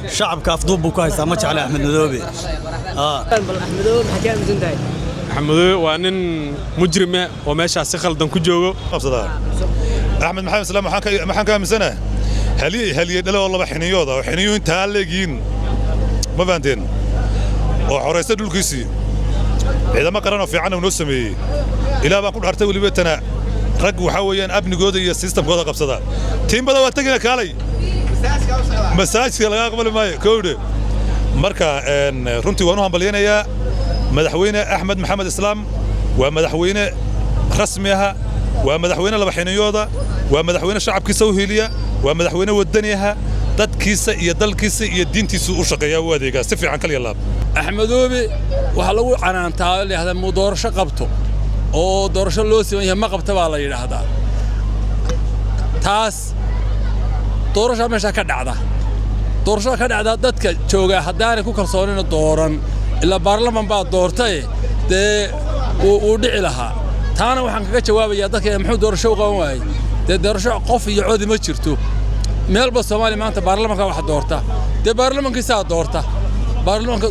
شعب كافضوب بوكايس ما على أحمد مذوبي أحمدو حكى من زنتاي أحمدو وأنن مجرمة وماشي على سخل دن كجوجو أحمد محمد سلام محن كام سنة هل يدل والله بحنيوضة وحنيو أنت هالجين ما بانتين وحريصة الكيسي إذا ما قررنا في عنا ونسمي إلى ما كل هرتوي لبيتنا رجوا حويا ابن جودي السيستم جودا قبصدا تيم بدأ واتجنا كالي مساج في الغاق قبل ما كوده مركا رنتي وانهم بلينا يا مدحوينه أحمد محمد إسلام ومدحوينه رسميها ومدحوينه لبحينيوضة ومدحوينه شعب كيسوهيليا ومدحوينه ودنيها dadkiisa iyo dalkiisa iyo diintiisa u shaqeeyaa wadeega si fiican kaliya laab axmedoobe waxa lagu canaantaa leeyahay muu doorasho qabto oo doorasho loo sameeyay ma qabta baa la yiraahdaa taas doorasho meesha ka dhacda dadka jooga hadaan ku kalsoonina dooran ila baarlamaan baa doortay uu dhici lahaa taana waxaan kaga jawaabayaa dadka muxuu doorasho u qaban waayay doorasho qof iyo cod ma jirto meel ba Soomaali maanta baarlamaanka wax doorta baarlamaankiisa doorta baarlamaanka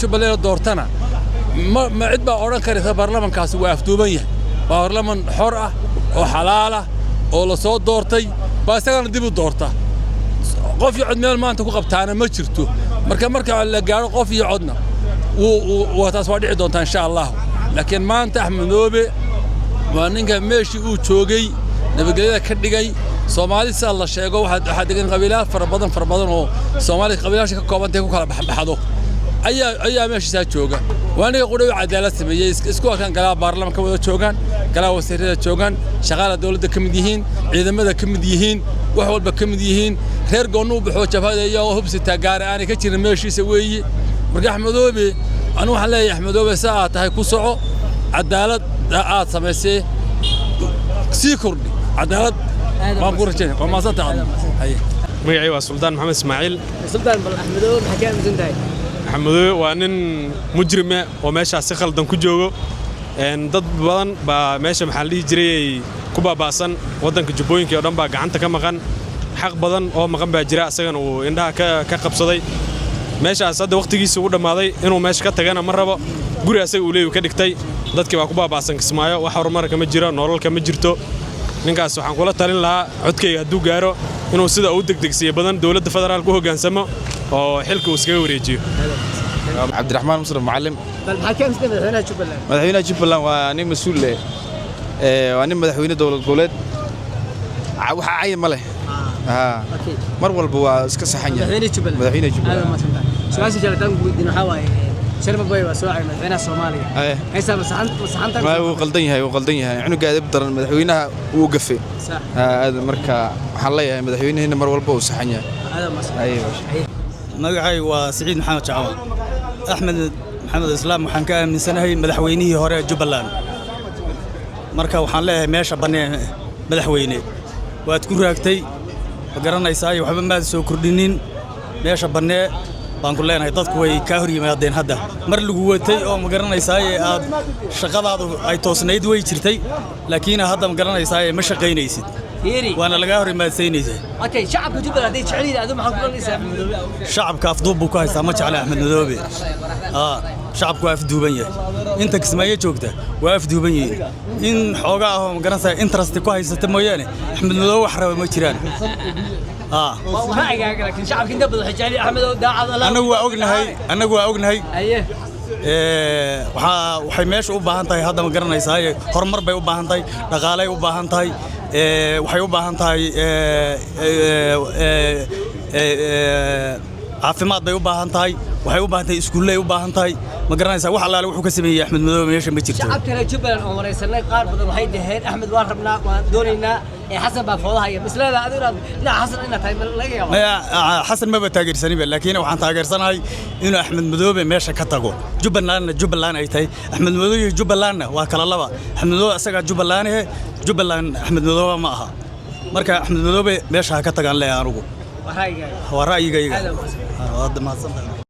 Jubaland doortana ma cid baa oran karaysa baarlamaankaasi waa afduuban yahay baarlamaan xor ah oo xalaal ah oo la soo doortay baa isagana dib u doorta qof iyo cod meel maanta ku qabtaana ma jirto marka la gaaro qof iyo codna uu taas waa dhici doonta insha Allah laakiin maanta Axmedoobe waa ninka meeshii uu joogay nabadgelyada ka dhigay Soomaali sida la sheego waxa degan qabiilada fara badan oo Soomaali qabiilasha ka kooban tahay ku kala baxdo ayaa meesha jooga waaniga qudhow cadaalad sameeyay isku kan galaa baarlamaanka wada joogan galaa wasiirada joogan shaqaalaha dawladda ka mid yihiin ciidamada ka mid yihiin wax walba ka mid yihiin reer goonu baxo jabhada iyo hubsita gaar aan ka jirin meeshiisa weeye marka Axmedoobe anu waxaan leeyahay Axmedoobe saa tahay ku soco cadaalad aad sameysay sii kordhi cadaalad ما قررتين وما صدقنا مقعي وسلطان محمد إسماعيل سلطان أحمدو حكى من زنتاي أحمدو وأنن مجرمة وماشي على سخل دن كجوجو ضد بدن بماشي محلي جري كوبا باسن ودن كجبوين كي ودن بقعنت كم مكان حق بدن أو مكان بجراء سجن وإنها كقبصدي ماشي على صد وقت جيس وده ماضي إنه ماشي كتجنا مرة بقى جوري أسوي وليه وكدكتي ضد كي كوبا باسن كسمايا وحور مرة كم جرا نورل كم جرتو ninkaas waxaan kula talin lahaa codkayga haduu gaaro inuu sida uu degdegsiyo badan dawladda federaalka u hogaansamo oo xilka uu iskaga wareejiyo Cabdiraxmaan Muslim Macallim bal xakam madaxweynaha Jubaland waa nin mas'uul leh waa nin madaxweyne dawlad goboleed waxa ay ma leh mar walba waa iska saxan yahay madaxweyne Jubaland su'aasha jalataan guudin waxa waaye شرب باي وسواعي مدحوينها الصومالية هيسا مسحنتك ما هو قلدين هاي عنو قاعد يبدر مدحوينها وقفي صح هذا مركا حليها مدحوينها هنا مر والبا وسحنيا هذا مصر ايوه مقعي وسعيد محمد شعوان أحمد محمد إسلام وحن كان من سنة هي مدحوينيه هوري جبلان مركا وحن لها ماشا بني مدحويني وتكون راكتي وقرنا يساي وحبا ما سو كردينين ماشا بني baan ku leenahay dadku way ka hor yimaadeen hadda mar lagu watay oo ma garanaysaa aad shaqadaadu ay toosnayd way jirtay laakiin hadda ma garanaysaa ma shaqaynaysid waana laga hor yimaadaysaa okay shacabka Jubaland haday jeceliin aad ma xaqu leeyahay Axmedoobe shacabka afduub buu ka haystaa ma jecel Axmedoobe shacabku waa afduuban yahay inta kismaayo joogta waa afduuban yihiin in xooga ah ma garanaysaa interest ku haysata mooyaane Axmedoobe wax raba ma jiraan لكن شعب كنت بدو حجالي أحمد داعد أنا هو أغنهي أيه waxay meesha u baahan tahay hadda ma garanaysaa horumar bay u baahan tahay dhaqaale u baahan tahay waxay u baahan tahay caafimaad bay u baahan tahay waxay u baahan tahay iskuulley u baahan tahay ma garanaysaa wax allaale wuxuu ka sameeyay Axmed Madoobe meesha ma jirto shacabka Jubaland oo wareysanay qaar badan waxay dhaheen Axmed waan rabnaa waan doonaynaa حسن بفوضها هي بس لا أدرى لا حسن إنها تايم لا حسن ما بتاجر سنيبه لكن وحن تاجر سناي إنه أحمد مذوبة ماشى كتاجو جبلان أي تاي أحمد مذوبة جبلان وكلا الله أحمد مذوبة أسرع جبلان أحمد مذوبة معها مركا أحمد مذوبة ماشى كتاجان لا يارجو ورأيي هذا ما صدق